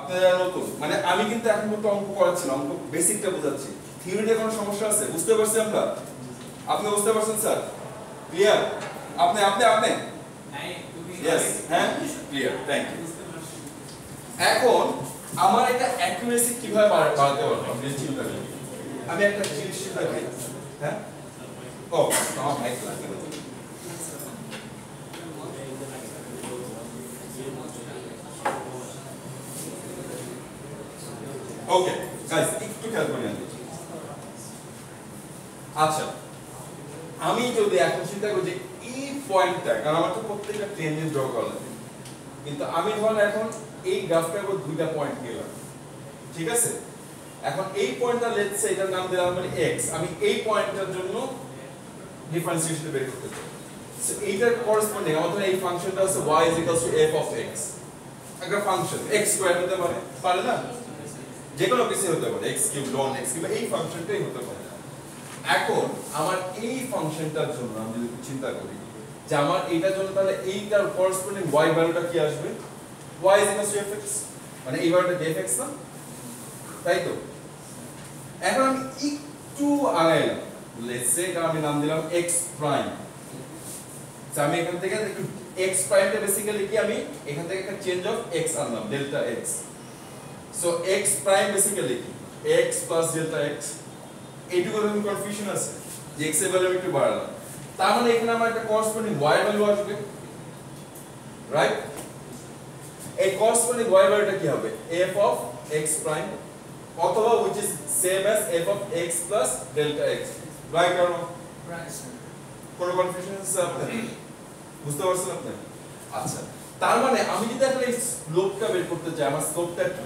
আপনারা নতুন মানে আমি কিন্তু এখন পর্যন্ত অঙ্ক করাচ্ছি না, অঙ্ক বেসিকটা বোঝাচ্ছি। থিওরিতে কোনো সমস্যা আছে? বুঝতে পারছি আমরা? আপনি বুঝতে পারছেন স্যার? ক্লিয়ার? আপনি আপনি আপনি यस হ্যাঁ ক্লিয়ার, থ্যাংক ইউ। এখন আমার এটা অ্যাকুরেসি কিভাবে বাড়াতে পারবো আপনি চিন্তা করেন। আমি একটা জিনিস চিন্তা করি, হ্যাঁ ও আমার মাইক লাগবে। ওকে গাইস একটু খেয়াল করে নিন। আচ্ছা আমি যদি এখন চিন্তা করি যে এই পয়েন্টটা, কারণ আমার তো প্রত্যেকটা টেনজেন্ট ড্র করা লাগে, কিন্তু আমি ধরুন এখন এই গ্রাফটার উপর দুইটা পয়েন্ট নিলাম, ঠিক আছে? এখন এই পয়েন্টটা লেটস সে এটার নাম দিলাম মানে x, আমি এই পয়েন্টটার জন্য ডিফারেন্সিয়েশন বের করতে চাই। সো এইটার করেসপন্ডিং আমাদের এই ফাংশনটা আছে y f of x, একটা ফাংশন x স্কয়ার হতে পারে, পারে না? যে কোনো কিছু হতে পারে, x কিউব ln x কিংবা এই ফাংশনটাই হতে পারে। এখন আমার এই ফাংশনটার জন্য আমি যদি চিন্তা করি যে আমার এইটার জন্য তাহলে এইটার করেসপন্ডিং y ভ্যালুটা কি আসবে? y fx, মানে এই ভ্যালুটা fx না, তাই তো? এখন আমি একটু আগাইলাম, লেটস সে এটা আমি নাম দিলাম x প্রাইম। আমি এখান থেকে একটু x প্রাইমটা বেসিক্যালি কি, আমি এখান থেকে একটা চেঞ্জ অফ x আনলাম, delta x। So x prime basically কি x প্লাস ডেল্টা x। এইটুকু এরকম কনফিউশন আছে যে x এর ভ্যালু আমি একটু বাড়ালাম, তার মানে এখানে আমার একটা করেসপন্ডিং y ভ্যালু আসবে, রাইট? এই করেসপন্ডিং y ভ্যালুটা কি হবে? f of x প্রাইম অথবা which is same as f of x plus delta x, right or not? Right sir. কোনো কনফিউশন আছে আপনাদের? বুঝতে পারছেন আপনি? আচ্ছা তার মানে আমি যদি এখন এই স্লোপটা বের করতে চাই, আমার স্লোপটা কি?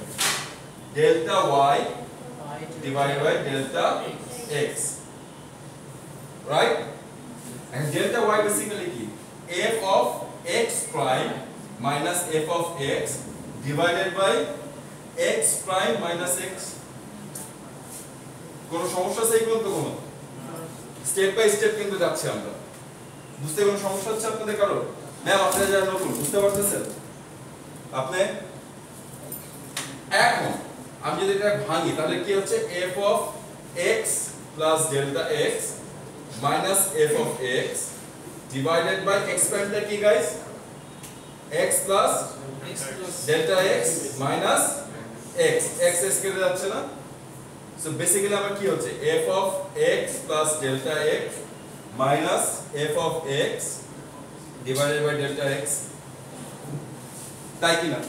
Delta y divided by delta x, right? And delta y basically কি? f of x prime minus f of x divided by x prime minus x. কোনো সমস্যা আছে এই পর্যন্ত? কোনো স্টেপ বাই স্টেপ কিন্তু যাচ্ছি আমরা, বুঝতে কোনো সমস্যা হচ্ছে আপনাদের কারো? ম্যাম আপনারা যারা নতুন বুঝতে পারতেছেন আপনি? এখন আমি যদি এটা ভাঙি তাহলে কি হচ্ছে? f of x plus delta x minus f of x divided by x prime টা কি guys? x plus delta x minus x, x s কেটে যাচ্ছে না? সো বেসিক্যালি আমার কি হচ্ছে? f of x plus delta x minus f of x divided by delta x, তাই কি না?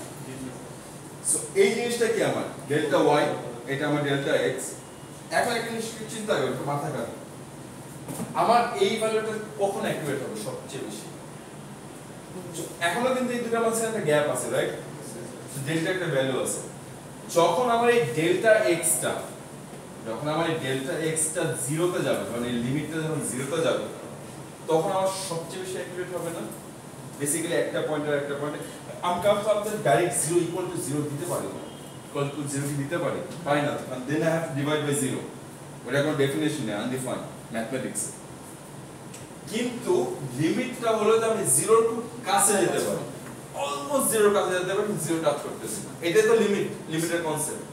সো এই জিনিসটা কি আমার? ডেল্টা y, এটা আমার ডেল্টা x। এখন একটা জিনিস চিন্তা করো, একটু মাথা কাটো, আমার এই ভ্যালুটা কখন অ্যাকুরেট হবে সবচেয়ে বেশি? এখনো কিন্তু এই দুটোর মাঝে একটা গ্যাপ আছে, রাইট? ডেল্টা একটা ভ্যালু আছে। যখন আমার এই ডেল্টা x টা, যখন আমার এই ডেল্টা x টা 0 তে যাবে, মানে লিমিটটা যখন 0 তে যাবে, তখন আমার সবচেয়ে বেশি অ্যাকুরেট হবে না? বেসিক্যালি একটা পয়েন্ট আর একটা পয়েন্ট আমি কাউকে আপনাদের ডাইরেক্ট 0 ইকুয়াল টু 0 দিতে পারি না, ইকুয়াল টু 0 কি দিতে পারি? পারি না, and then I have to divide by 0, ওটা কোনো ডেফিনিশন নেই, আনডিফাইন্ড ম্যাথমেটিক্স। কিন্তু লিমিটটা হলো যে আমি 0 টু কাছে যেতে পারি, অলমোস্ট 0 কাছে যেতে পারি, 0 টাচ করতেছি না। এটাই তো লিমিট, লিমিটের কনসেপ্ট,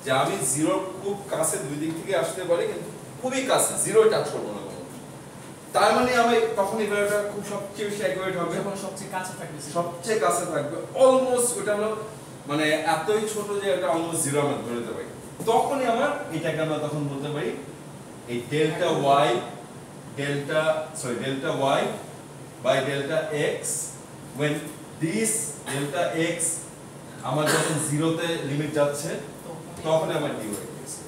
যে আমি 0 খুব কাছে দুই দিক থেকে আসতে পারি কিন্তু খুবই কাছে, 0 টাচ করব না। তার মানে আমি তখন এই ভ্যালুটা খুব সবচেয়ে বেশি অ্যাকুরেট হবে যখন সবচেয়ে কাছে থাকবে, সবচেয়ে কাছে থাকবে, অলমোস্ট ওটা হলো মানে এতই ছোট যে এটা অলমোস্ট 0 আমরা ধরে নিতে পারি। তখনই আমার এটাকে আমরা তখন বলতে পারি এই delta y delta y by delta x when this delta x আমার যখন 0 তে লিমিট যাচ্ছে তখন আমার কি হয়ে গেছে,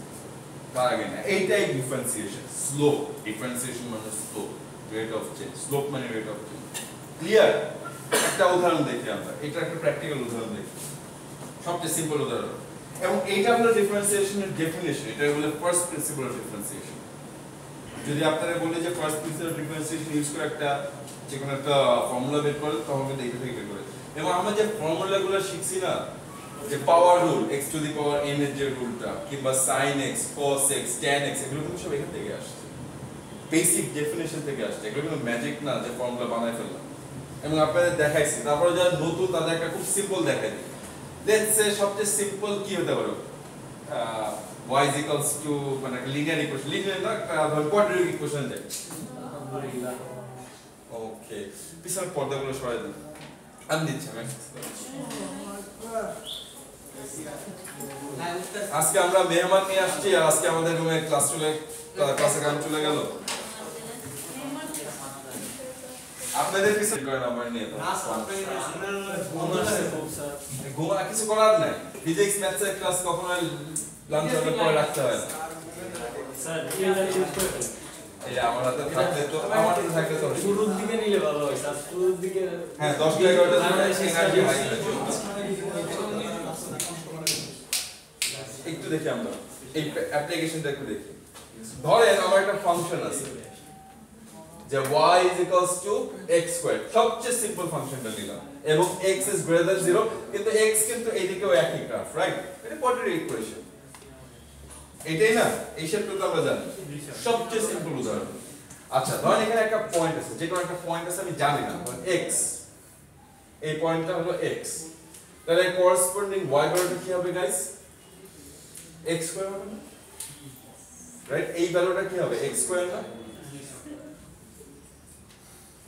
তার আগে না। এইটাই ডিফারেন্সিয়েশন, স্লোপ। ডিফারেন্সিয়েশন মানে slope, rate of change, slope মানে রেট অফ চেঞ্জ। ক্লিয়ার? একটা উদাহরণ দেখি আমরা, এটা একটা প্র্যাকটিক্যাল উদাহরণ দেখি, সবচেয়ে সিম্পল উদাহরণ। এবং এইটা হলো ডিফারেন্সিয়েশনের ডেফিনিশন, এটা হলো ফার্স্ট প্রিন্সিপল অফ ডিফারেন্সিয়েশন। যদি আপনারা বলে যে first principle of differentiation use করে একটা যে কোনো একটা ফর্মুলা বের করে, তখন কিন্তু এইটা থেকে বের করে। এবং আমরা যে ফর্মুলাগুলো শিখছি না, যে পাওয়ার rule, x to the power n এর যে রুলটা, কিংবা sin x, cos x, tan x, এগুলো কিন্তু সব এখান থেকে আসছে, বেসিক ডেফিনিশন থেকে আসছে। এগুলো কিন্তু ম্যাজিক না যে ফর্মুলা বানায় ফেললাম। এবং আপনাদের দেখাইছি, তারপরে যারা নতুন তাদের একটা খুব সিম্পল দেখাই দিই। লেটস সে সবচেয়ে সিম্পল কি হতে পারে y is equals to মানে লিনিয়ার ইকুয়েশন লিনিয়ার না ধর কোয়াড্রেটিক ইকুয়েশন যায় ওকে পিছনের পর্দাগুলো সরাই দেন আমি দিচ্ছি আমি আজকে আমরা মেহমান নিয়ে আসছি আর আজকে আমাদের রুমে ক্লাসে গান চলে গেল আপনাদের পিছনে করে নাম্বার নিয়ে তো ঘুমা কিছু করার নাই ফিজিক্স ম্যাথস ক্লাস কখনো লাঞ্চ আওয়ারের পরে রাখতে হয় না স্যার এই আমার হাতে থাকলে তো শুরুর দিকে নিলে ভালো হয় স্যার শুরুর দিকে হ্যাঁ 10 টা 11 টা এনার্জি হাই হয়ে একটু দেখি আমরা এই অ্যাপ্লিকেশনটা একটু দেখি ধরেন আমার একটা ফাংশন আছে যে y = x², সবচেয়ে সিম্পল ফাংশনটা নিলাম এবং x is greater than 0 কিন্তু x কিন্তু এইদিকেও একই গ্রাফ রাইট এটা কোয়াড্রেটিক ইকুয়েশন এটাই না এই শেপটা তো আমরা জানি সবচেয়ে সিম্পল উদাহরণ আচ্ছা ধরেন এখানে একটা পয়েন্ট আছে যে কোনো একটা পয়েন্ট আছে আমি জানি না x এই পয়েন্টটা হলো x তাহলে করেসপন্ডিং y ভ্যালুটা কি হবে গাইস x² হবে না রাইট এই ভ্যালুটা কি হবে x² না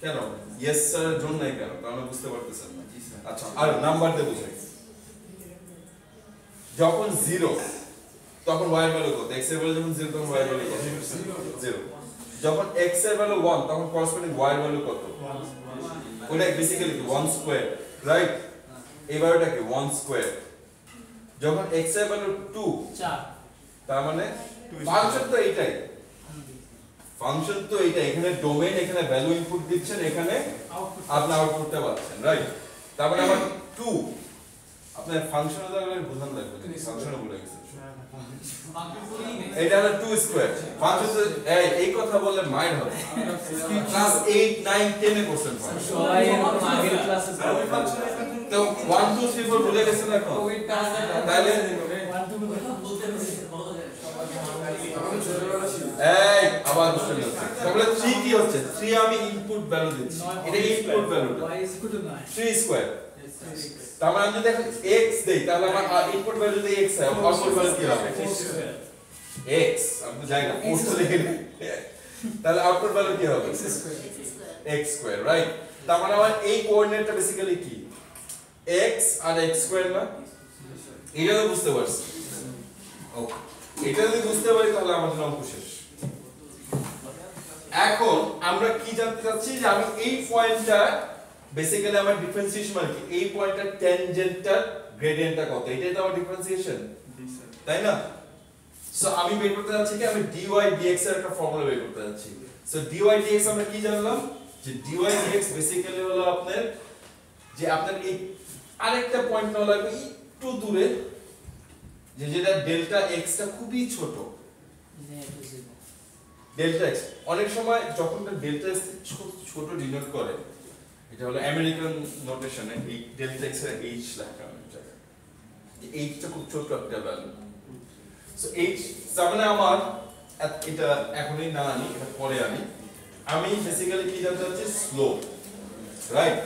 কেন ইয়েস স্যার জন্য নাই কেন কারণ বুঝতে পারতেছেন না আচ্ছা আর নাম্বার দিয়ে বুঝাই যখন 0 তখন y এর ভ্যালু কত x এর ভ্যালু যখন 0 তখন y এর ভ্যালু কত 0 যখন x এর ভ্যালু 1 তখন করেসপন্ডিং y এর ভ্যালু কত 1 ওটা বেসিক্যালি 1 স্কয়ার রাইট এই ভ্যালুটা কি 1 স্কয়ার যখন x এর ভ্যালু 2 4 তার মানে ফাংশন তো এইটাই এখানে ডোমেইন এখানে ভ্যালু ইনপুট দিচ্ছেন এখানে আপনি আউটপুটটা পাচ্ছেন রাইট তার মানে আবার 2 আপনার ফাংশনও জানলে বোঝান লাগবে ফাংশনও বলে গেছে এটা হলো 2 স্কয়ার ফাংশন তো এই কথা বললে মাইন্ড হবে ক্লাস 8 9 10 এ কোশ্চেন পাবেন সবাই এরকম আগের ক্লাসে তো 1 2 3 4 ভুলে গেছেন এখন তাহলে 1 2 বলতে এই আবার কোশ্চেন হচ্ছে তাহলে 3 কি হচ্ছে 3 আমি ইনপুট ভ্যালু দিচ্ছি এটা ইনপুট ভ্যালুটা y = 9 3 স্কয়ার তার মানে আমি যদি x দেই তাহলে আমার ইনপুট ভ্যালু যদি x হয় আউটপুট ভ্যালু কি হবে x আমি তো জানি না পোস্ট লিখে তাহলে আউটপুট ভ্যালু কি হবে x² রাইট তার মানে আমার এই কোঅর্ডিনেটটা বেসিক্যালি কি x আর x² না এটা তো বুঝতে পারছি ওকে এটা যদি বুঝতে পারি তাহলে আমাদের অঙ্ক শেষ এখন আমরা কি জানতে চাচ্ছি যে আমি এই পয়েন্টটা বেসিক্যালি আমার ডিফারেন্সিয়েশন মানে কি এই পয়েন্টটার ট্যানজেন্টটার গ্রেডিয়েন্টটা কত এটাই তো আমার ডিফারেন্সিয়েশন তাই না সো আমি বের করতে যাচ্ছি কি আমি dy dx এর একটা ফর্মুলা বের করতে যাচ্ছি সো dy dx আমরা কি জানলাম যে dy dx বেসিক্যালি হলো আপনার যে আপনার এই আরেকটা পয়েন্ট নাও লাগবে একটু দূরে যে যেটা ডেল্টা x টা খুবই ছোট ডেল্টা x অনেক সময় যখন ডেল্টা x ছোট ডিনোট করে এটা হলো আমেরিকান নোটেশনে এই ডেল্টা x এর h লেখা হয় জায়গায় যে h টা খুব ছোট একটা ভ্যালু সো h সামনে আমার এটা এখনই না আনি এটা পরে আনি আমি বেসিক্যালি কি জানতে চাচ্ছি স্লোপ রাইট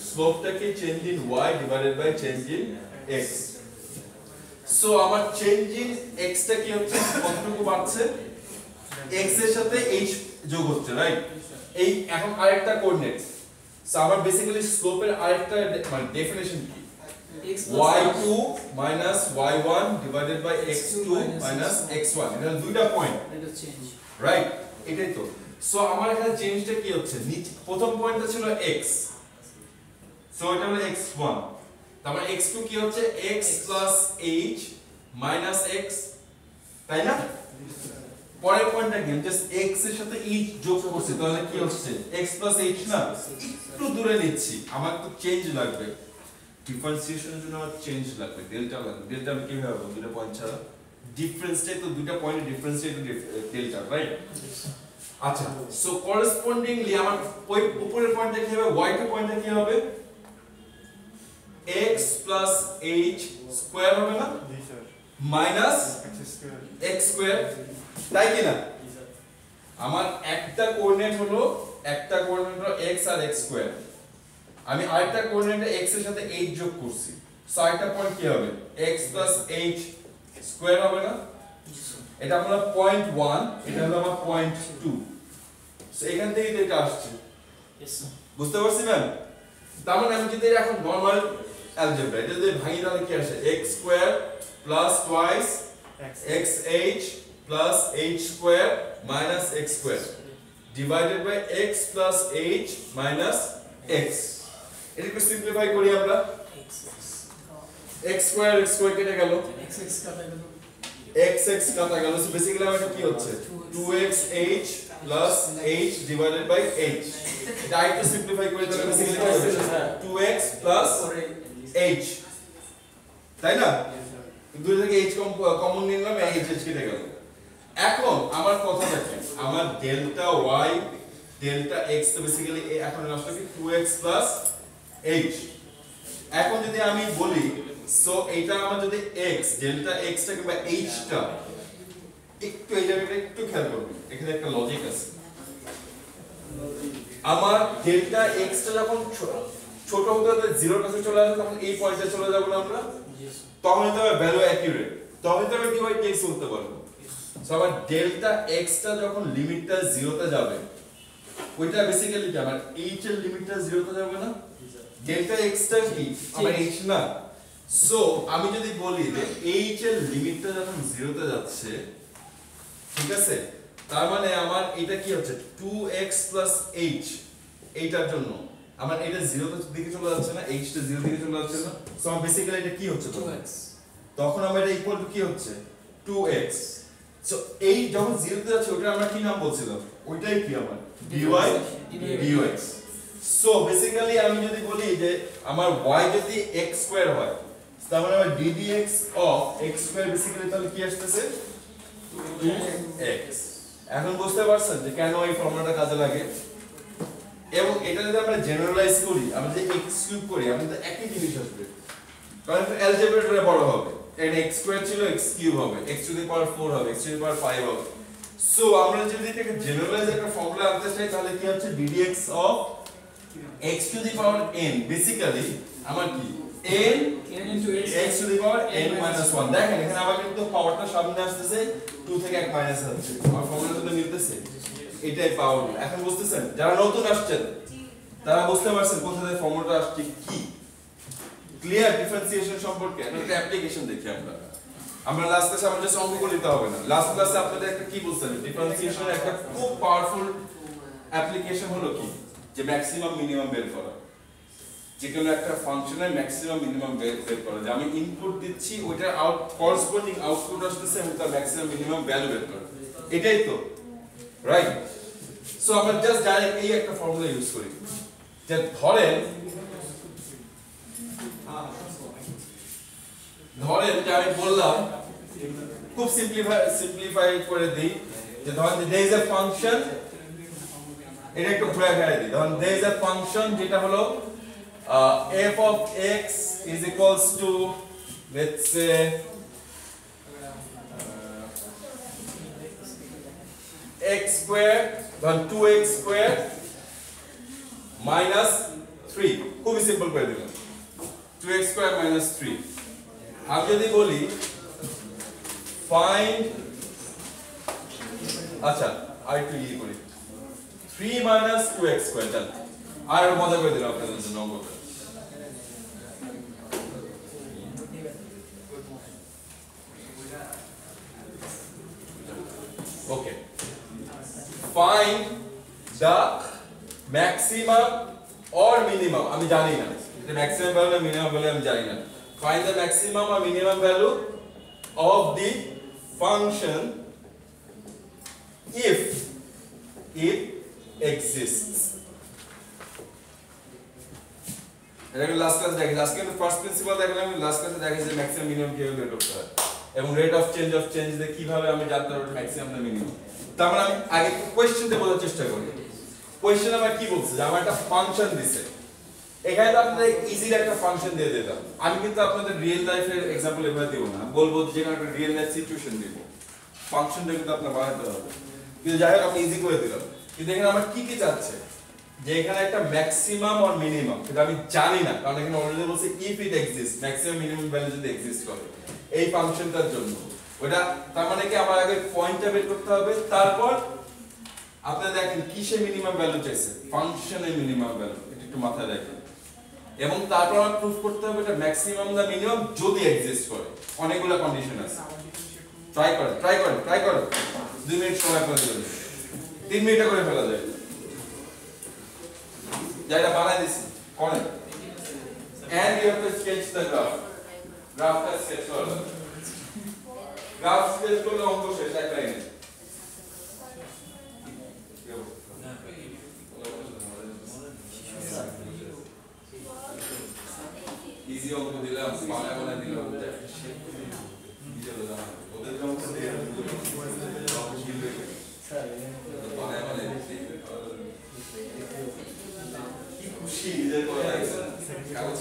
স্লোপটাকে change in y divided by change in x so আমার চেঞ্জ ইন x টা কি হচ্ছে কতটুকু বাড়ছে x এর সাথে h যোগ হচ্ছে রাইট এই এখন আরেকটা কোঅর্ডিনেট সো আমার বেসিক্যালি স্লোপের আরেকটা মানে ডেফিনিশন কি y2 y1 divided by x2 x1 এটা দুইটা পয়েন্ট এটা চেঞ্জ রাইট এটাই তো সো আমার এখানে চেঞ্জটা কি হচ্ছে নিচে প্রথম পয়েন্টটা ছিল x সো এটা হলো x1 তারপর x2 কি হচ্ছে x h x তাই না পরের পয়েন্টটা কি জাস্ট x এর সাথে h যোগ করছি তাহলে কি হচ্ছে x h না একটু দূরে নিচ্ছি আমার তো চেঞ্জ লাগবে ডিফারেন্সিয়েশনের জন্য আমার চেঞ্জ লাগবে ডেল্টা লাগবে ডেল্টা আমি কিভাবে পাবো দুটো পয়েন্ট ছাড়া ডিফারেন্সটাই তো দুটো পয়েন্টের ডিফারেন্সটাই তো ডেল্টা রাইট আচ্ছা সো করেসপন্ডিংলি আমার ওই উপরের পয়েন্টটা কি হবে y2 পয়েন্টটা কি হবে x h স্কয়ার হবে না মাইনাস x স্কয়ার তাই কি না আমার একটা কোঅর্ডিনেট হলো x আর x স্কয়ার আমি আরেকটা কোঅর্ডিনেটে x এর সাথে h যোগ করছি সাইডটা পয়েন্ট কি হবে x h স্কয়ার হবে না এটা আমরা 0.1 এটা হলো আমার 0.2 সো এখান থেকে এটা আসছে বুঝতে পারছি ম্যাম তার মানে আমি যদি এখন নরমাল অ্যালজেব্রা এটা যদি ভাঙি তাহলে কি আসে x square plus twice xh plus h square minus x square divided by x plus h minus x এটাকে সিম্পলিফাই করি আমরা x স্কয়ার কেটে গেল x কাটা গেল সো বেসিক্যালি আমার এটা কি হচ্ছে 2xh plus h divided by h এটা আরেকটু সিম্পলিফাই করে তাহলে বেসিক্যালি কি হবে 2x প্লাস h তাই না দুই থেকে h কমন নিলাম h কেটে গেল এখন আমার কথা দেখেন আমার ডেল্টা y ডেল্টা x তো বেসিক্যালি এখন আসলে কি 2x প্লাস h এখন যদি আমি বলি সো এটা আমার যদি x ডেল্টা x টা কিংবা h টা একটু এই জায়গাটা একটু খেয়াল করবেন এখানে একটা লজিক আছে আমার ডেল্টা x টা যখন ছোট হতে হতে 0 এর কাছে চলে আসে তখন এই পয়েন্টে চলে যাব না আমরা তখন তো ভ্যালু অ্যাকিউরেট তখন তো আমি dy dx বলতে পারবো সো আমার ডেল্টা x টা যখন লিমিটটা 0 তে যাবে ওইটা বেসিক্যালি কি আমার h এর লিমিটটা 0 তে যাবে না ডেল্টা x টা কি আমার h না সো আমি যদি বলি যে h এর লিমিটটা যখন 0 তে যাচ্ছে ঠিক আছে তার মানে আমার এটা কি হচ্ছে 2x h এইটার জন্য আমার এটা 0 এর দিকে চলে যাচ্ছে না h টা 0 দিকে চলে যাচ্ছে না সো আমার বেসিক্যালি এটা কি হচ্ছে 2x তখন আমার এটা ইকুয়াল টু কি হচ্ছে 2x সো এই যখন 0 তে যাচ্ছে ওটা আমরা কি নাম বলছিলাম ওইটাই কি আমার dy dx সো বেসিক্যালি আমি যদি বলি যে আমার y যদি x স্কয়ার হয় তার মানে আমার ddx of x square basically তাহলে কি আসছে 2x এখন বুঝতে পারছেন যে কেন এই ফর্মুলাটা কাজে লাগে এবং এটা যদি আমরা জেনারেলাইজ করি আমরা যে x কিউব করি আমাদের একই জিনিস আসবে কারণ অ্যালজেব্রাটা বড় হবে এটা x স্কয়ার ছিল x কিউব হবে x টু দি পাওয়ার 4 হবে x টু দি পাওয়ার 5 হবে সো আমরা যদি এটাকে জেনারেলাইজ একটা ফর্মুলা আনতে চাই তাহলে কি হচ্ছে ddx of x to the power n basically আমার কি n x to the power n minus 1 দেখেন এখানে আবার কিন্তু পাওয়ারটা সামনে আসছে 2 থেকে 1 মাইনাস হচ্ছে আমার ফর্মুলার সাথে মিলতেছে এটাই পাওয়ার এখন বুঝতেছেন যারা নতুন আসছেন তারা বুঝতে পারছেন কোথা থেকে ফর্মুলাটা আসছে কি ক্লিয়ার ডিফারেন্সিয়েশন সম্পর্কে একটা অ্যাপ্লিকেশন দেখি আমরা লাস্ট ক্লাসে আমাদের জাস্ট অঙ্ক করে দিতে হবে না লাস্ট ক্লাসে আপনাদের একটা কি বলছিলাম ডিফারেন্সিয়েশনের একটা খুব পাওয়ারফুল অ্যাপ্লিকেশন হলো কি যে ম্যাক্সিমাম মিনিমাম বের করা যে কোনো একটা ফাংশনের ম্যাক্সিমাম মিনিমাম বের করা যে আমি ইনপুট দিচ্ছি ওইটার করেসপন্ডিং আউটপুট আসতেছে এবং তার ম্যাক্সিমাম মিনিমাম ভ্যালু বের করা এটাই তো রাইট সো আমরা জাস্ট ডাইরেক্ট এই একটা ফর্মুলা ইউজ করি যে ধরেন যে আমি বললাম খুব সিম্পলিফাই করে দিই যে ধরেন there is a function এটা একটু ঘুরে ঘুরে দিই ধরুন there is a function যেটা হলো f of x is equals to let's say x squared ধরুন 2x squared minus 3 খুবই সিম্পল করে দিলাম 2x squared minus 3 আমি যদি বলি find আচ্ছা আর একটু ইজি করি 3 minus 2x squared done আর মজা করে দিলাম আপনাদের জন্য অঙ্কটা ওকে find the maximum or minimum আমি জানি না এটা ম্যাক্সিমাম ভ্যালু না মিনিমাম ভ্যালু আমি জানি না find the maximum or minimum value of the function if it exists এটা লাস্ট ক্লাস দেখি লাস্ট ক্লাসে ফার্স্ট প্রিন্সিপাল দেখলাম লাস্ট ক্লাসে দেখি যে ম্যাক্সিমাম মিনিমাম কিভাবে বের করতে হয় এবং রেট অফ চেঞ্জ দিয়ে কিভাবে আমি জানতে পারবো ম্যাক্সিমাম না মিনিমাম তার মানে আমি আগে কোশ্চেনটা বোঝার চেষ্টা করি কোশ্চেন আমার কি বলছে যে আমার একটা ফাংশন দিছে এখানে তো আপনাদের ইজি একটা ফাংশন দিয়ে দিলাম আমি কিন্তু আপনাদের রিয়েল লাইফের एग्जांपल এভাবে দেব না বলবো যে কোনো একটা রিয়েল লাইফ সিচুয়েশন দেব ফাংশনটা কিন্তু আপনারা বানাতে হবে কিন্তু যাই হোক আমি ইজি করে দিলাম কিন্তু এখানে আমার কি চাচ্ছে যে এখানে একটা ম্যাক্সিমাম আর মিনিমাম সেটা আমি জানি না, কারণ এখানে অলরেডি বলছে if it exist, maximum minimum value যদি এক্সিস্ট করে এই ফাংশনটার জন্য, ওটা তার মানে কি আমার আগে পয়েন্টটা বের করতে হবে, তারপর আপনারা দেখেন কিসে মিনিমাম ভ্যালু চাইছে, ফাংশনে মিনিমাম ভ্যালু, এটা একটু মাথায় রাখবেন। এবং তারপর আমার প্রুফ করতে হবে এটা ম্যাক্সিমাম না মিনিমাম যদি এক্সিস্ট করে, অনেকগুলো কন্ডিশন আছে। ট্রাই করেন 2 মিনিট সময় করে দিবেন, 3 মিনিটে করে ফেলা যায়, যেটা বানাই দিছি করেন। and you have to sketch the গ্রাফটা স্কেচ করো, গ্রাফ স্কেচ করলে অঙ্ক শেষ এক লাইনে। ইজি অঙ্ক দিলাম, বানায় দিলাম, ওদের অঙ্ক দিয়ে কি খুশি নিজের করে লাগছে, কাগজ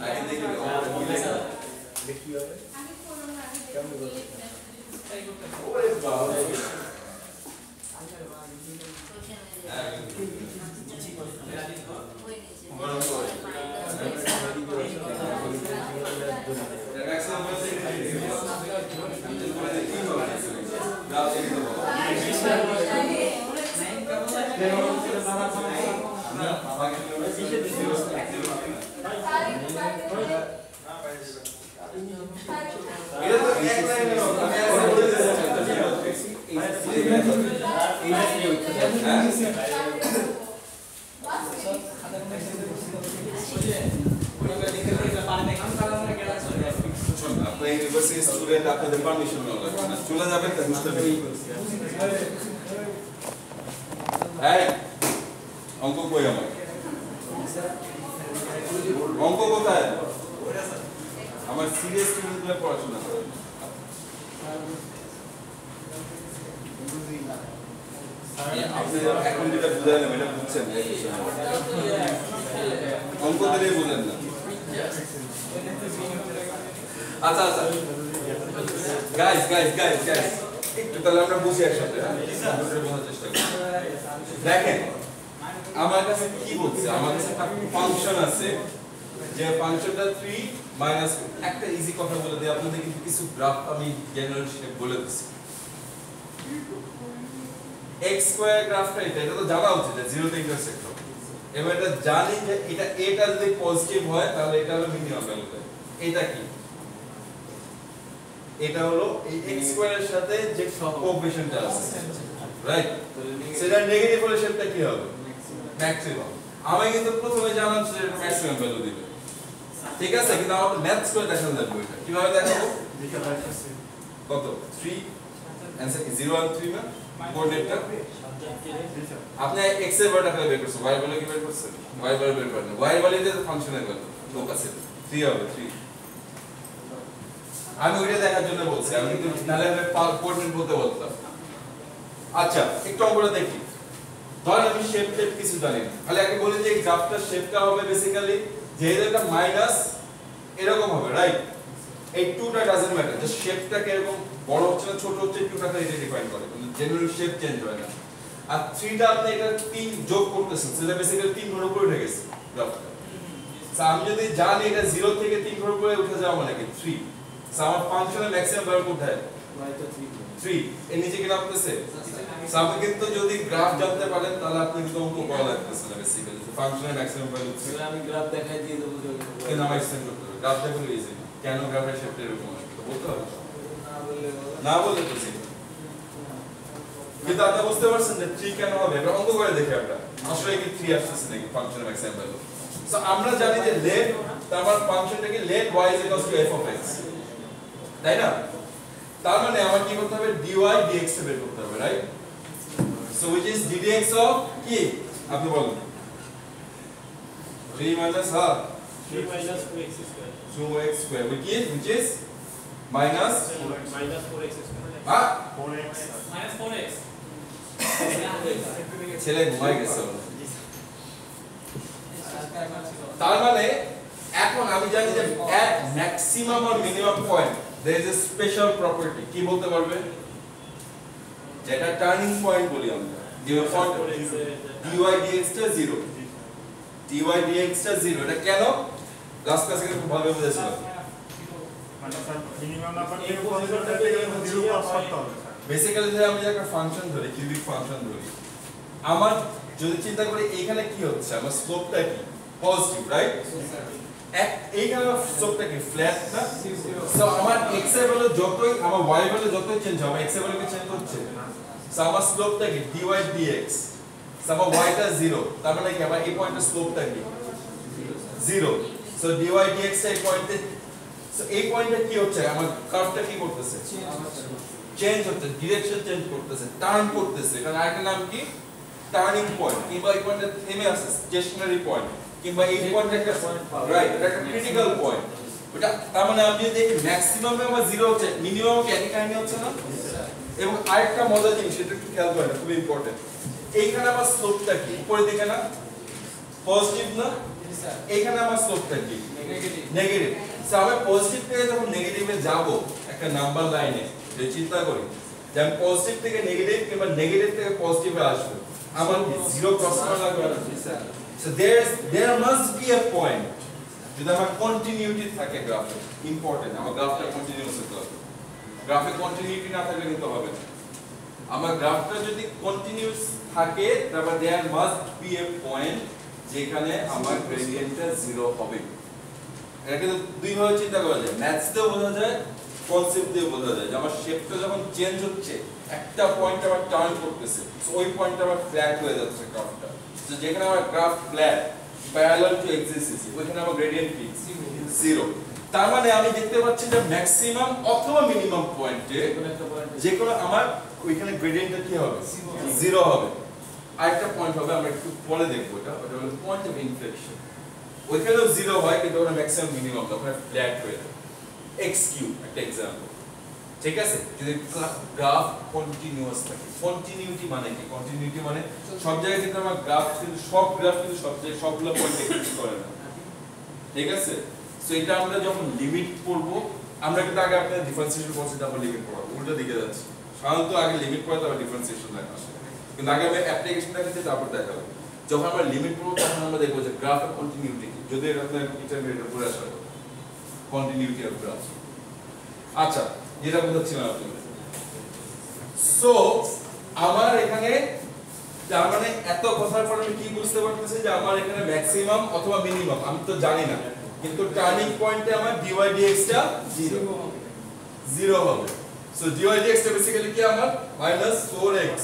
আগে দেখি দেখি হবে কেমন করতে ওরে বাবা আপনার ইউনিভার্সিটি স্টুডেন্ট, আপনাদের পারমিশন নেওয়া লাগবে না, চলে যাবেন তা বুঝতে পারবেন। এই অঙ্ক কই আমার, অঙ্ক কোথায় আমার? সিরিয়াস স্টুডেন্টরা পড়াশোনা করে, আপনি এখন যেটা বুঝালেন এটা বুঝছেন, অঙ্ক দিলেই বুঝেন না। আচ্ছা গাইস একটু তাহলে আমরা বুঝি একসাথে, বোঝার চেষ্টা করি। দেখেন আমার কাছে কি বলছে, আমার কাছে একটা ফাংশন আছে, যে ফাংশনটা 3 মাইনাস, একটা ইজি কথা বলে দিই আপনাদের, কিন্তু কিছু গ্রাফ আমি জেনারেল শেপ বলে দিচ্ছি। x স্কয়ার গ্রাফটা এটা তো জানা উচিত যে 0 তে ইন্টারসেক্ট হবে। এবার এটা জানি যে এটা যদি পজিটিভ হয় তাহলে এটা হলো মিনিমাম ভ্যালু। এটা কি, এটা হলো এই x স্কয়ারের সাথে যে কোএফিশিয়েন্টটা আছে, রাইট? সেটা নেগেটিভ হলে সেটা কি হবে? ম্যাক্সিমাম। আমি কিন্তু প্রথমে জানলাম যে এটা ম্যাক্সিমাম ভ্যালু দিবে, ঠিক আছে, কিন্তু আমাদের ম্যাথস করে দেখানো লাগবে। এটা কিভাবে দেখাবো? কত 3 आंसर কি 0 আর 3 না কোঅর্ডিনেটটা আপনি x এর ভ্যালুটা খালি বের করছেন, y ভ্যালু কি বের করছেন? y ভ্যালু বের করেন, y ভ্যালু দিয়ে ফাংশনের ভ্যালু লোক আছে 3 হবে 3। আমি ওইটা দেখার জন্য বলছি, আমি কিন্তু নালে কোঅর্ডিনেট বলতে বলতাম। আচ্ছা একটু অঙ্কটা দেখি। ধরেন আমি শেপ কিছু জানি না, তাহলে আগে বলি যে এই গ্রাফটার শেপটা হবে বেসিক্যালি যে এটা মাইনাস এরকম হবে, রাইট? এই টুটা ডাজন্ট ম্যাটার, জাস্ট শেপটা কি এরকম বড় হচ্ছে না ছোট হচ্ছে টুটা খালি এটা ডিফাইন করে, কিন্তু জেনারেল শেপ চেঞ্জ হয় না। আর 3টা আপনি এটা 3 যোগ করতেছেন, সেটা বেসিক্যালি 3 ঘর উপরে উঠে গেছে গ্রাফটা। সো আমি যদি জানি এটা 0 থেকে 3 ঘর উপরে উঠে যাওয়া মানে কি 3, সো আমার ফাংশনের ম্যাক্সিমাম ভ্যালু কোথায়? y তো 3 এর নিচে কি নামতেছে? সো আপনি কিন্তু যদি গ্রাফ জানতে পারেন তাহলে আপনি কিন্তু অঙ্ক করা লাগতেছে না বেসিক্যালি, ফাংশনের ম্যাক্সিমাম ভ্যালু 3। আমি গ্রাফ দেখাই দিয়ে দেবো যে কেন আমি এক্সটেন্ড করতে হবে? গ্রাফ দেখলে ইজি, কেন গ্রাফের শেপটা এরকম আসবে বলতে হবে না বলে তো ঠিক, কিন্তু আপনি বুঝতে পারছেন যে 3 কেন হবে? এটা অঙ্ক করে দেখি আমরা আসলে কি 3 আসছে নাকি ফাংশনের ম্যাক্সিমাম ভ্যালু। সো আমরা জানি যে let, তারপর ফাংশনটা কি let y f of x, তাই না? তার মানে আমার কি করতে হবে? dy dx এ বের করতে হবে, right? So which is ddx of কি আপনি বলুন 3 minus 3 minus 4x square. 2x square which is minus Minus 4x square. 4x Minus 4x. ছেলে ঘুমাই গেছে। তার মানে এখন আমি জানি যে at maximum or minimum point there is a special property, কি বলতে পারবে? যেটা টার্নিং পয়েন্ট বলি আমরা, dydx টা 0 dydx টা 0 এটা কেন লাস্ট ক্লাসে খুব ভালো বুঝেছিল মানে স্যার মিনিমাম নাম্বার এই থেকে পজিশনটাকে জিরো পাস করতে হবে স্যার বেসিক্যালি যদি আমি একটা ফাংশন ধরি কিউবিক ফাংশন ধরি আমার যদি চিন্তা করি এখানে কি হচ্ছে আমার স্লোপটা কি পজিটিভ রাইট এইখানে স্লোপটা কি ফ্ল্যাট না সো আমার x এর ভ্যালু যতই আমার y এর ভ্যালু যতই চেঞ্জ হবে x এর ভ্যালু কি চেঞ্জ হচ্ছে সো আমার স্লোপটা কি dy dx সো আমার y টা 0 তার মানে কি আমার এই পয়েন্টের স্লোপটা কি 0 সো dy dx এই পয়েন্টে সো এই পয়েন্টে কি হচ্ছে আমার কার্ভটা কি করতেছে চেঞ্জ হচ্ছে ডিরেকশন চেঞ্জ করতেছে টার্ন করতেছে কারণ আরেকটা নাম কি টার্নিং পয়েন্ট কিংবা এই পয়েন্টে থেমে আছে স্টেশনারি পয়েন্ট কিংবা এই পয়েন্টে একটা রাইট এটা একটা ক্রিটিক্যাল পয়েন্ট ওটা তার মানে আমি যদি দেখি ম্যাক্সিমামে আমার 0 হচ্ছে মিনিমাম কি একই কাহিনী হচ্ছে না এবং আরেকটা মজার জিনিস এটা একটু খেয়াল করেন খুব ইম্পর্টেন্ট এইখানে আমার স্লোপটা কি উপরের দিকে না পজিটিভ না এইখানে আমার স্লোপটা কি নেগেটিভ সো আমি পজিটিভ থেকে যখন নেগেটিভে যাব একটা নাম্বার লাইনে যে চিন্তা করি যে আমি পজিটিভ থেকে নেগেটিভ কিংবা নেগেটিভ থেকে পজিটিভে আসব আমার জিরো ক্রস করা লাগবে না so there must be a point যদি আমার কন্টিনিউটি থাকে গ্রাফে ইম্পর্টেন্ট আমার গ্রাফটা কন্টিনিউয়াস হতে হবে গ্রাফে কন্টিনিউটি না থাকলে কিন্তু হবে না আমার গ্রাফটা যদি কন্টিনিউয়াস থাকে তারপর there must be a point যেখানে আমার গ্রেডিয়েন্টটা 0 হবে এটা কিন্তু দুই ভাবে চিন্তা করা যায় ম্যাথস দিয়েও বোঝা যায় কনসেপ্ট দিয়েও বোঝা যায় যে আমার শেপটা যখন চেঞ্জ হচ্ছে একটা পয়েন্ট আবার টার্ন করতেছে সো ওই পয়েন্টটা আবার ফ্ল্যাট হয়ে যাচ্ছে গ্রাফটা তো যেখানে আমার graph flat parallel to axis ওইখানে আমার গ্রেডিয়েন্ট কি 0 তার মানে আমি দেখতে পাচ্ছি যে ম্যাক্সিমাম অথবা মিনিমাম পয়েন্টে যে কোনো আমার ওইখানে গ্রেডিয়েন্টটা কি হবে 0 হবে আরেকটা পয়েন্ট হবে আমরা একটু পরে দেখব ওটা হলো পয়েন্ট অফ ইনফ্লেকশন ওইখানেও 0 হয় কিন্তু ওটা ম্যাক্সিমাম মিনিমাম ওখানে ফ্ল্যাট হয়ে যায় x কিউব একটা एग्जांपल ঠিক আছে যদি গ্রাফ কন্টিনিউয়াস থাকে কন্টিনিউটি মানে কি কন্টিনিউটি মানে সব জায়গায় কিন্তু আমার গ্রাফ কিন্তু সব গ্রাফ কিন্তু সব জায়গায় সবগুলো পয়েন্ট এক্সিস্ট করে না ঠিক আছে সো এটা আমরা যখন লিমিট করব আমরা কিন্তু আগে আপনাদের ডিফারেন্সিয়েশন করছি তারপর লিমিট পড়াবো উল্টো দিকে যাচ্ছে সাধারণত আগে লিমিট পড়া তারপর ডিফারেন্সিয়েশন দেখা আসে কিন্তু আগে আমি অ্যাপ্লিকেশনটা কিন্তু তারপর দেখাবো যখন আমরা লিমিট পড়ব তখন আমরা দেখব যে গ্রাফের কন্টিনিউটি যদি এটা আপনাদের ইন্টারমিডিয়েট পড়ে আসা কন্টিনিউটি অফ গ্রাফ আচ্ছা যেটা বলছিলাম আপনাদের সো আমার এখানে তার মানে এত কথার পর আমি কি বুঝতে পারতেছি যে আমার এখানে ম্যাক্সিমাম অথবা মিনিমাম আমি তো জানি না কিন্তু টার্নিং পয়েন্টে আমার dy dx টা 0 হবে সো dy dx টা বেসিক্যালি কি আমার -4x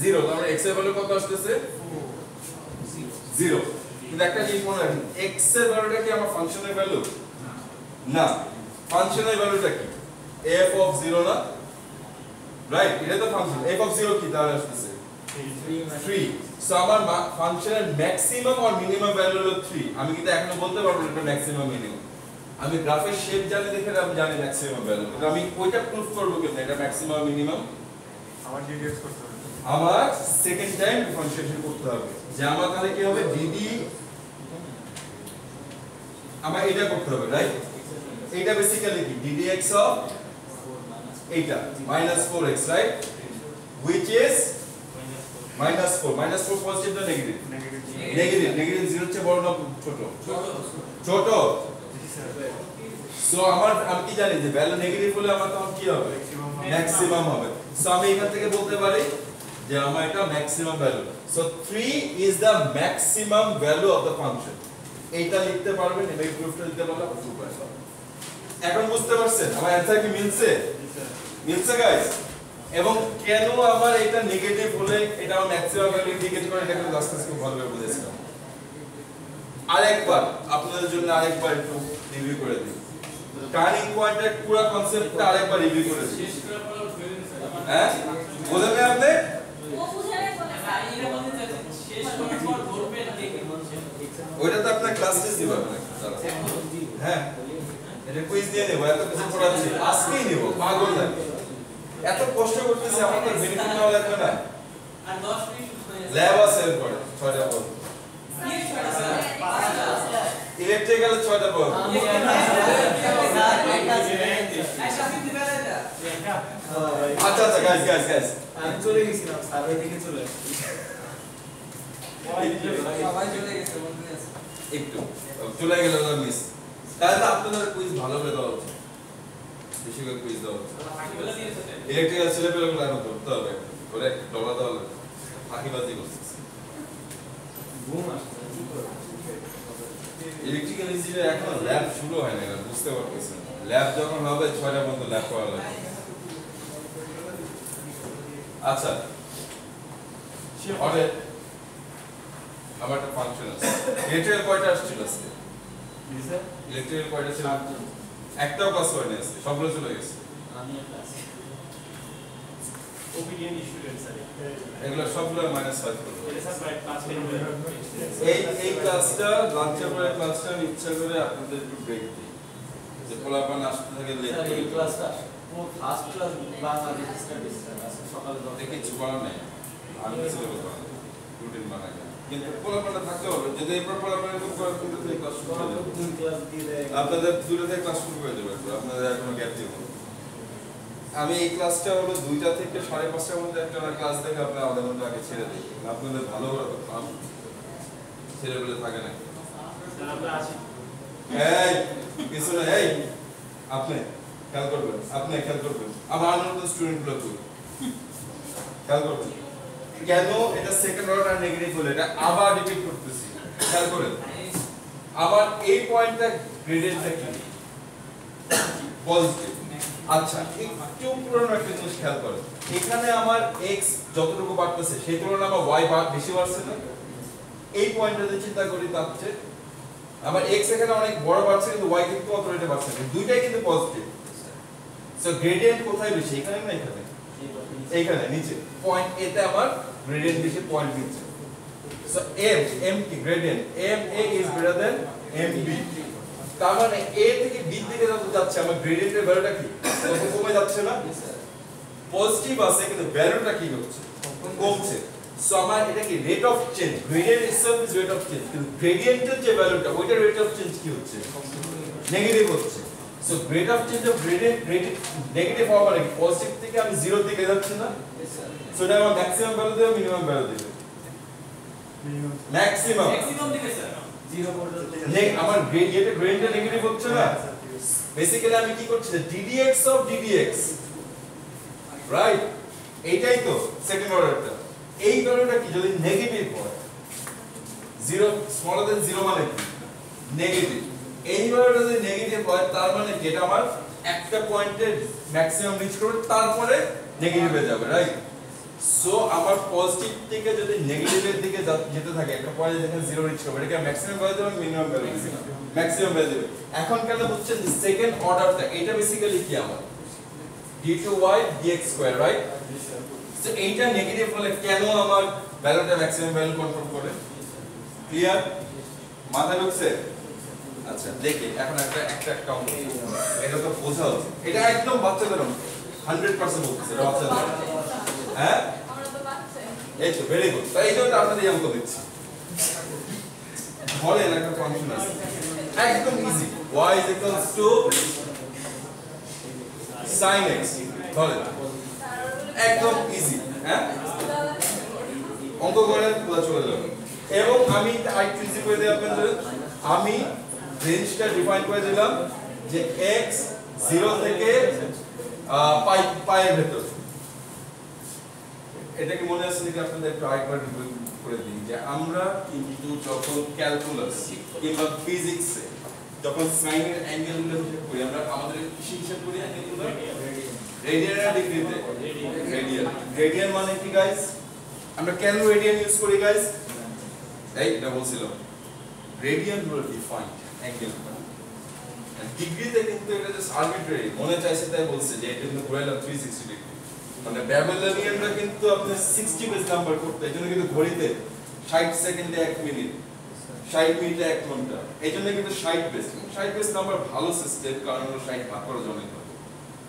0 তার মানে x এর ভ্যালু কত আসছে 0 কিন্তু একটা জিনিস মনে রাখবেন x এর ভ্যালুটা কি আমার ফাংশনের ভ্যালু না ফাংশনের ভ্যালুটা কি f of 0 না রাইট এটা তো ফাংশন f of 0 কি তাহলে আসছে 3 সো আমার ফাংশনের ম্যাক্সিমাম আর মিনিমাম ভ্যালু হলো 3 আমি কিন্তু এখনো বলতে পারবো না এটা ম্যাক্সিমাম মিনিমাম আমি গ্রাফের শেপ জানি দেখে আমি জানি ম্যাক্সিমাম ভ্যালু কিন্তু আমি ওইটা প্রুফ করব কেন এটা ম্যাক্সিমাম মিনিমাম আবার ডিডিএক্স করতে হবে আমার সেকেন্ড টাইম ডিফারেন্সিয়েশন করতে হবে যে আমার তাহলে কি হবে dd আমার এটা করতে হবে রাইট এটা বেসিক্যালি কি ddx of এটা -4x right which is -4 positive না নেগেটিভ নেগেটিভ 0 চেয়ে বড় না ছোট ছোট সো আমি কি জানি যে ভ্যালু নেগেটিভ হলে আমার তখন কি হবে ম্যাক্সিমাম হবে সো আমি এখান থেকে বলতে পারি যে আমার এটা maximum value so 3 is the maximum value of the function এইটা লিখতে পারবেন এই প্রুফটা দিতে পারলাম সুপার এখন বুঝতে পারছেন আমার অ্যানসার কি মিলছে মিলছে গাইস এবং কেন আমার এটা নেগেটিভ হলে এটা আমার ম্যাক্সিমাম ভ্যালু ইন্ডিকেট করে এটা কিন্তু লাস্ট ক্লাসে খুব ভালোভাবে বুঝেছিলাম আরেকবার আপনাদের জন্য আরেকবার একটু রিভিউ করে দিই টার্নিং পয়েন্টের পুরো কনসেপ্টটা আরেকবার রিভিউ করে দিই শেষ করার পর ফেলে দিছে হ্যাঁ বুঝলেন না আপনি ও বুঝে নাই বলে এটা বলতে চাইছে শেষ করার পর ধরবেন কে কে ওইটা তো আপনার ক্লাস টেস্ট দিবেন হ্যাঁ এটা কুইজ দিয়ে নেব এত কিছু পড়াচ্ছি আজকেই নেব পাগল লাগে এত কষ্ট করতেছি আমার তো বেনিফিট নেওয়া লাগবে না আর 10 মিনিট ল্যাব আছে পড়ে 6টা পর ইলেকট্রিক্যাল 6টা পর আচ্ছা গাইস আমি চলে গেছিলাম সার্ভে থেকে চলে আসছি সবাই চলে গেছে মনে আছে একটু চলে গেল না মিস তাহলে তো আপনাদের কুইজ ভালো করে দেওয়া উচিত বেশি করে কুইজ দেওয়া উচিত ফাঁকিগুলো দিয়েছে ইলেকট্রিক্যাল ছেলেপেলেগুলো আরো ধরতে হবে করে ডলা দেওয়া লাগবে ফাঁকিবাজি করছে ঘুম আসছে কি করব ইলেকট্রিক্যাল ইঞ্জিনিয়ার এখন ল্যাব শুরু হয় না এটা বুঝতে পারতেছি ল্যাব যখন হবে 6টা পর্যন্ত ল্যাব করা লাগবে আচ্ছা অরে আমার একটা ফাংশন আছে ইলেকট্রিক্যাল কয়টা আসছিল আজকে ইলেকট্রিক্যাল কয়টা ছিল একটাও ক্লাস হয় না আজকে সবগুলো চলে গেছে আমি একটা আছি obedient student স্যার এগুলো সবগুলো -5 করব এটা স্যার প্রায় 5 মিনিট এই ক্লাসটা লাঞ্চের পরে ক্লাসটা আমি ইচ্ছা করে আপনাদের একটু ব্রেক দিই যে পোলাপান আসতে থাকে লেট স্যার করে এই ক্লাসটা পুরো first class Bangladesh studies sir আজকে সকালে দেখে কিছু করার নেই আমি কিছু বলবো না রুটিন বানাই কিন্তু পোলাপানটা থাকতে হবে যদি এরপর পোলাপান এরকম করে কিন্তু এই ক্লাস শুরু হয়ে যাবে দুই ক্লাস দিলে আপনাদের দূরে থেকে ক্লাস শুরু হয়ে যাবে আপনাদের আর কোনো গ্যাপ দিব না। আমি এই ক্লাসটা হলো 2টা থেকে 5:30টার মধ্যে একটা ক্লাস দেখে আপনি আধা ঘন্টা আগে ছেড়ে দিই আপনাদের ভালো হবে ছেড়ে বলে থাকে না স্যার আমরা আছি এই পিছনে এই আপনি খেয়াল করবেন আমার অন্য স্টুডেন্ট গুলো তো খেয়াল করবেন কেন এটা সেকেন্ড অর্ডার নেগেটিভ হলো এটা আবার রিপিট করতেছি খেয়াল করেন আবার এই পয়েন্টটা গ্রেডেডটা কি পজিটিভ আচ্ছা একটু পুরনো একটা জিনিস খেয়াল করেন এখানে আমার x যতটুকু বাড়তেছে সেই তুলনায় আমার y বেশি বাড়ছে না এই পয়েন্টটাতে চিন্তা করি তাহলে আমার x এখানে অনেক বড় বাড়ছে কিন্তু y কিন্তু অত রেটে বাড়ছে না দুইটাই কিন্তু পজিটিভ সো গ্রেডিয়েন্ট কোথায় বেশি এখানে না এখানে এইখানে নিচে পয়েন্ট a তে আমার গ্রেডিয়েন্ট বেশি পয়েন্ট নিচে সো m কি gradient ma is greater than mb তার মানে a থেকে b দিকে যত যাচ্ছে আমার গ্রেডিয়েন্টের ভ্যালুটা কি তত কমে যাচ্ছে না পজিটিভ আছে কিন্তু ভ্যালুটা কি হচ্ছে কমছে সো আমার এটা কি rate of change gradient itself is rate of change কিন্তু গ্রেডিয়েন্টের যে ভ্যালুটা ওইটা রেট অফ চেঞ্জ কি হচ্ছে নেগেটিভ হচ্ছে so rate of change of gradient negative হওয়া মানে পজিটিভ থেকে আমি 0 দিকে যাচ্ছি না সো এটা আমার ম্যাক্সিমাম ভ্যালু দেবে মিনিমাম ভ্যালু দেবে ম্যাক্সিমাম ম্যাক্সিমাম দিকে স্যার 0 পর্যন্ত আমার গ্রেডিয়েন্টে গ্রেডিয়েন্টটা নেগেটিভ হচ্ছে না বেসিক্যালি আমি কি করছি ddx অফ ddx রাইট এইটাই তো সেকেন্ড অর্ডারটা এই ভ্যালুটা কি যদি নেগেটিভ হয় 0 স্মলার দ্যান 0 মানে কি নেগেটিভ এই ভ্যালুটা যদি নেগেটিভ হয় তার মানে কি এটা আমার একটা পয়েন্টে ম্যাক্সিমাম রিচ করবে তারপরে নেগেটিভে যাবে রাইট সো আমার পজিটিভ থেকে যদি নেগেটিভের দিকে যেতে থাকে একটা পয়েন্টে যেখানে 0 রিচ করবে এটা ম্যাক্সিমাম ভ্যালু দেবে মিনিমাম ভ্যালু ম্যাক্সিমাম ভ্যালু দেবে এখন কেন বুঝছেন যে সেকেন্ড অর্ডারটা এটা বেসিক্যালি কি আমার d2y dx2 রাইট সো এইটা নেগেটিভ হলে কেন আমার ভ্যালুটা ম্যাক্সিমাম ভ্যালু কন্ট্রোল করে ক্লিয়ার মাথায় ঢুকছে আচ্ছা দেখি এখন একটা কাউন্ট এটা তো বোঝা উচিত এটা একদম বাচ্চাদের অঙ্ক 100% বলতেছে এটা বাচ্চাদের হ্যাঁ আমরা তো বাচ্চা এই তো ভেরি গুড তাই এই জন্য আপনাদের এই অঙ্ক দিচ্ছি ধরেন একটা ফাংশন আছে একদম easy y is equals to sin x ধরেন একদম ইজি হ্যাঁ অঙ্ক করেন পুরো চলে যাবে এবং আমি আরেকটু ইজি করে দিই আপনাদের আমি রেঞ্জটা ডিফাইন করে দিলাম যে x 0 থেকে পাই এর ভেতর এটা কি মনে আছে নাকি আপনাদের একটু আরেকবার করে দিই যে আমরা কিন্তু যখন ক্যালকুলাস কিংবা ফিজিক্সে যখন সাইনের অ্যাঙ্গেলগুলো হিসাব করি আমরা আমাদের কি হিসাব করি অ্যাঙ্গেলগুলো রেডিয়ান আর ডিগ্রিতে রেডিয়ান মানে কি গাইস আমরা কেন রেডিয়ান ইউজ করি গাইস এই এটা বলছিলাম রেডিয়ান হলো ডিফাইন্ড অ্যাঙ্গেল ডিগ্রিতে কিন্তু এটা জাস্ট আরবিট্রারি মনে চাইছে তাই বলছে যে এটা কিন্তু ঘোরাইলাম 360 ডিগ্রি মানে ব্যাবিলনিয়ানরা কিন্তু আপনি 60 বেস নাম্বার করতে এজন্য কিন্তু ঘড়িতে 60 সেকেন্ডে 1 মিনিট 60 মিনিটে 1 ঘন্টা এজন্য কিন্তু 60 বেস নাম্বার ভালো সিস্টেম কারণ হলো 60 ভাগ করা জনের হবে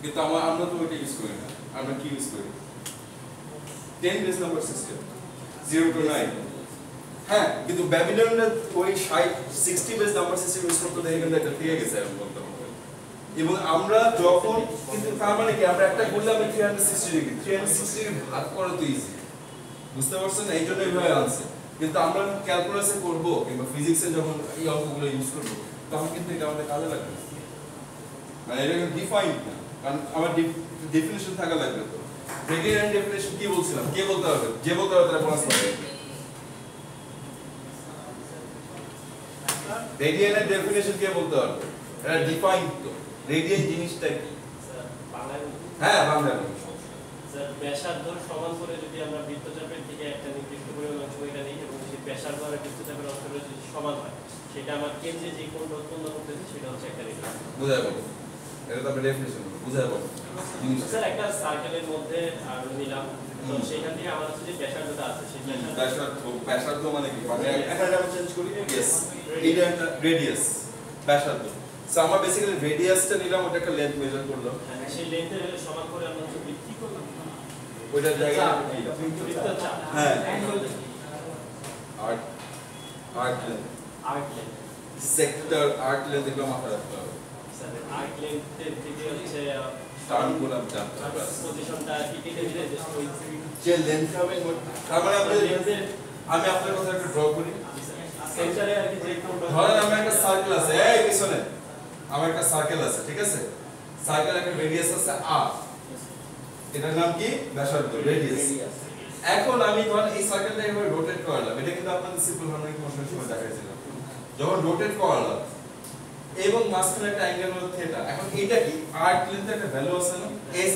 কিন্তু আমরা তো ওইটা ইউজ করি না আমরা কি ইউজ করি 10 বেস নাম্বার সিস্টেম 0 to 9 হ্যাঁ কিন্তু ব্যাবিলনিয়ানরা ওই 60 বেস নাম্বার সিস্টেম ইউজ করতে দেখে কিন্তু এটা পেয়ে গেছে আমি বলতে পারবো এবং আমরা যখন কিন্তু তার মানে কি আমরা একটা করলাম 360 ডিগ্রি 360 ডিগ্রি ভাগ করা তো ইজি বুঝতে পারছেন এই জন্য এইভাবে আনছে কিন্তু আমরা ক্যালকুলাসে করব কিংবা ফিজিক্সে যখন এই অঙ্কগুলো ইউজ করব তখন কিন্তু এটা আমাদের কাজে লাগবে মানে এটা ডিফাইন্ড না কারণ আমার ডেফিনিশন থাকা লাগবে তো রেডিয়ান ডেফিনিশন কি বলছিলাম কে বলতে হবে যে বলতে হবে তারা বোনাস পাবে রেডিয়ানের ডেফিনিশন কে বলতে পারবে এটা ডিফাইন্ড তো রেডিয়ান জিনিসটা কি স্যার বাংলায় হ্যাঁ বাংলায় স্যার ব্যাসার্ধ সমান করে যদি আমরা বৃত্তচাপের দিকে একটা নির্দিষ্ট পরিমাণ অংশ এটা নিই এবং সেই ব্যাসার্ধ আর বৃত্তচাপের অংশটা যদি সমান হয় সেটা আমার কেন্দ্রে যে কোণটা উৎপন্ন করতেছে সেটা হচ্ছে একটা রেডিয়ান বুঝায় বলো এটা তো ডেফিনিশন বুঝায় বলো স্যার একটা সার্কেলের মধ্যে আর নিলাম তো সেখান থেকে আমার হচ্ছে যে ব্যাসার্ধটা আছে সেই ব্যাসার্ধ মানে কি মানে একটা আমি চেঞ্জ করি यस এটা একটা রেডিয়াস ব্যাসার্ধ সো আমরা বেসিক্যালি রেডিয়াসটা নিলাম ওটা একটা লেন্থ মেজার করলাম সেই লেন্থের সমান করে আমরা হচ্ছে বৃত্তি করলাম ওইটার জায়গায় বৃত্তচাপ হ্যাঁ art art art length sector art length এগুলো মাথায় রাখতে হবে স্যার আর্ট লেন্থের থেকে হচ্ছে টার্ম গুলো জানতে হবে পজিশনটা কি কেটে দিলে জাস্ট ওই যে লেন্থ হবে তার মানে আমি আপনার কথা একটু ড্র করি সেন্টারে আর কি যে কোণটা ধরেন আমার একটা সার্কেল আছে এই পিছনে আমার একটা সার্কেল আছে ঠিক আছে সার্কেল একটা রেডিয়াস আছে r এটার নাম কি ব্যাসার্ধ রেডিয়াস এখন আমি ধরেন এই সার্কেলটা এভাবে রোটেট করলাম এটা কিন্তু আপনাদের সিম্পল হার্মোনিক মোশনের সময় দেখাইছিলাম যখন রোটেট করলাম এবং মাঝখানে একটা অ্যাঙ্গেল হলো থিটা এখন এটা কি আর্ক লেন্থ একটা ভ্যালু আছে না s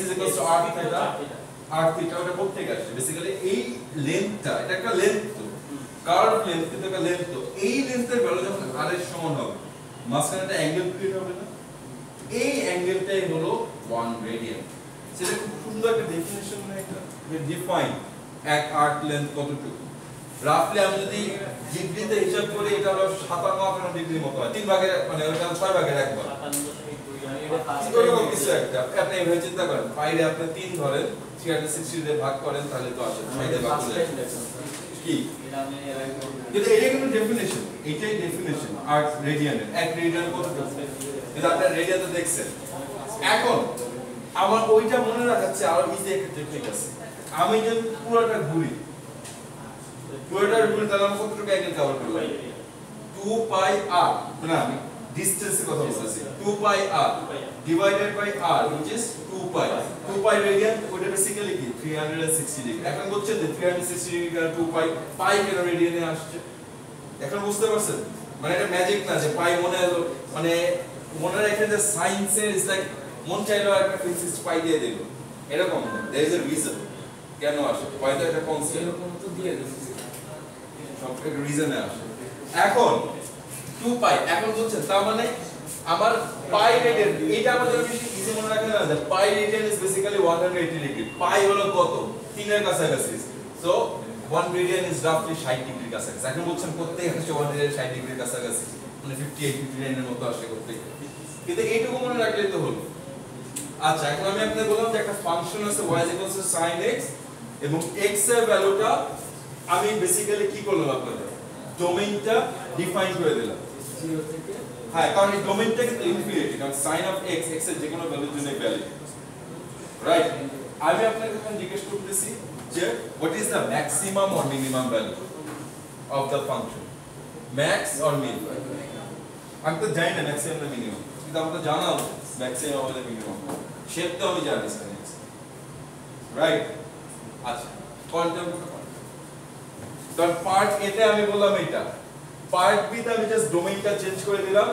r theta r theta ওটা কোথা থেকে আসে বেসিক্যালি এই লেন্থটা এটা একটা লেন্থ তো কার্ভ লেন্থ এটা একটা লেন্থ তো এই লেন্থের ভ্যালু যখন r এর সমান হবে মাঝখানে একটা অ্যাঙ্গেল ক্রিয়েট হবে না এই অ্যাঙ্গেলটাই হলো 1 রেডিয়ান সেটা খুব সুন্দর একটা ডেফিনিশন না এটা ডিফাইন এক আর্ক লেন্থ কতটুকু রাফলি আমি যদি ডিগ্রিতে হিসাব করি এটা হলো 57 ডিগ্রির মতো হয় 3 ভাগের মানে ওটা 6 ভাগের এক ভাগ এরকম কিছু একটা আপনি এভাবে চিন্তা করেন বাইরে আপনি 3 ধরেন 360 দিয়ে ভাগ করেন তাহলে তো আসে 6 দিয়ে ভাগ করলে কি কিন্তু এটা কিন্তু ডেফিনিশন এটাই ডেফিনিশন আর্ক রেডিয়ানের এক রেডিয়ান কতটুকু কিন্তু আপনারা রেডিয়ান তো দেখছেন এখন আমার ওইটা মনে রাখাচ্ছে আরো ইজি একটা টেকনিক আছে আমি যদি পুরোটা ঘুরি তাহলে আমি কতটুকু অ্যাঙ্গেল কভার করলাম 2 পাই r না আমি ডিসটেন্সের কথা বলতেছি 2 pi r divided by r which is 2 pi radian ওটা বেসিক্যালি কি 360 ডিগ্রি এখন বলছেন যে 360 ডিগ্রি আর 2 পাই কেন রেডিয়ানে আসছে এখন বুঝতে পারছেন মানে এটা ম্যাজিক না যে পাই মনে হলো মানে মনে রাখেন যে সায়েন্সে ইজ লাইক মন চাইলো একটা ফিজিক্স পাই দিয়ে দিল এরকম না देयर इज अ রিজন কেন আসে পাইটা এটা কনসেপ্ট এরকম তো দিয়ে দিচ্ছে সব একটা রিজনে আসে এখন 2 পাই এখন বুঝছেন তার মানে আমার পাই রেডিয়ান এটা আমাদের বেশি ইজি মনে রাখতে না যে pi radian is basically 180 degree pi হলো কত 3 এর কাছাকাছি সো 1 রেডিয়ান ইজ রাফলি 60 ডিগ্রির কাছাকাছি এখন বলছেন প্রত্যেক হচ্ছে 1 রেডিয়ান 60 ডিগ্রির কাছাকাছি মানে 58 59 এর মতো আসে প্রত্যেক কিন্তু এইটুকু মনে রাখলেই তো হলো আচ্ছা এখন আমি আপনাদের বললাম যে একটা ফাংশন আছে y sin x এবং x এর ভ্যালুটা আমি বেসিক্যালি কি করলাম আপনাদের ডোমেইনটা ডিফাইন করে দিলাম 0 থেকে হ্যাঁ কারণ এই ডোমেইনটা কিন্তু ইনফিনিটি কারণ sin of x x এর যে কোনো ভ্যালুর জন্য ভ্যালিড রাইট আমি আপনাকে এখন জিজ্ঞেস করতেছি যে what is the maximum or minimum value of the function max or min আমি তো জানি না ম্যাক্সিমাম না মিনিমাম কিন্তু আমাকে জানা উচিত ম্যাক্সিমাম আর মিনিমাম শেপ তো আমি জানি স্যার রাইট আচ্ছা কোয়ান্টাম তো পার্ট এ তে আমি বললাম এটা পার্ট বি তে আমি জাস্ট ডোমেইনটা চেঞ্জ করে দিলাম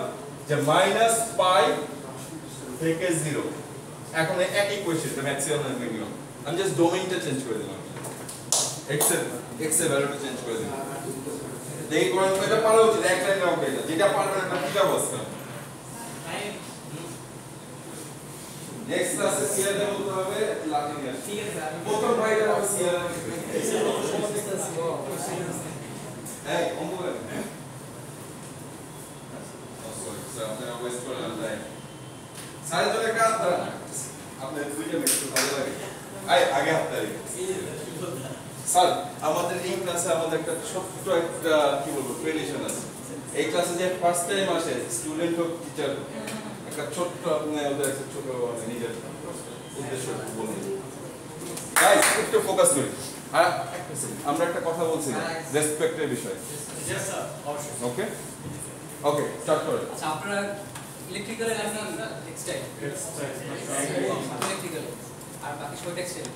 যে মাইনাস পাই থেকে 0 এখন একই কোশ্চেন যে ম্যাক্সিমাম আর মিনিমাম আমি জাস্ট ডোমেইনটা চেঞ্জ করে দিলাম x এর ভ্যালুটা চেঞ্জ করে দিলাম দেখি কোন এটা পারা উচিত এক লাইনে হবে এটা যেটা পারবেন না ঠিক অবস্থা নেক্সট ক্লাসে সিআর এর বলতে হবে লাতিনিয়ান ঠিক আছে স্যার প্রথম ভাইটা হবে সিআর এই অঙ্গলে সরি স্যার আপনারা ওয়েস্ট করলেন টাইম সাড়ে জনে কাজ ধরেন আপনি দুইটা একটু ভালো লাগে আগে হাততালি স্যার আমাদের এই ক্লাসে আমাদের একটা ছোট্ট একটা কি বলবো ট্রেডিশন আছে এই ক্লাসে যে ফার্স্ট টাইম আসে স্টুডেন্ট হোক টিচার একটা ছোট্ট ওদের একটা ছোট নিজের উদ্দেশ্য বলুন গাইস একটু ফোকাস করি আর আমরা একটা কথা বলছিলাম রেসপেক্টের বিষয়ে Yes, sir. অবশ্যই। ওকে ওকে স্টার্ট করো আচ্ছা আপনারা ইলেকট্রিক্যাল আর টেক্সটাইল ইলেকট্রিক্যাল আর বাকি সব টেক্সটাইল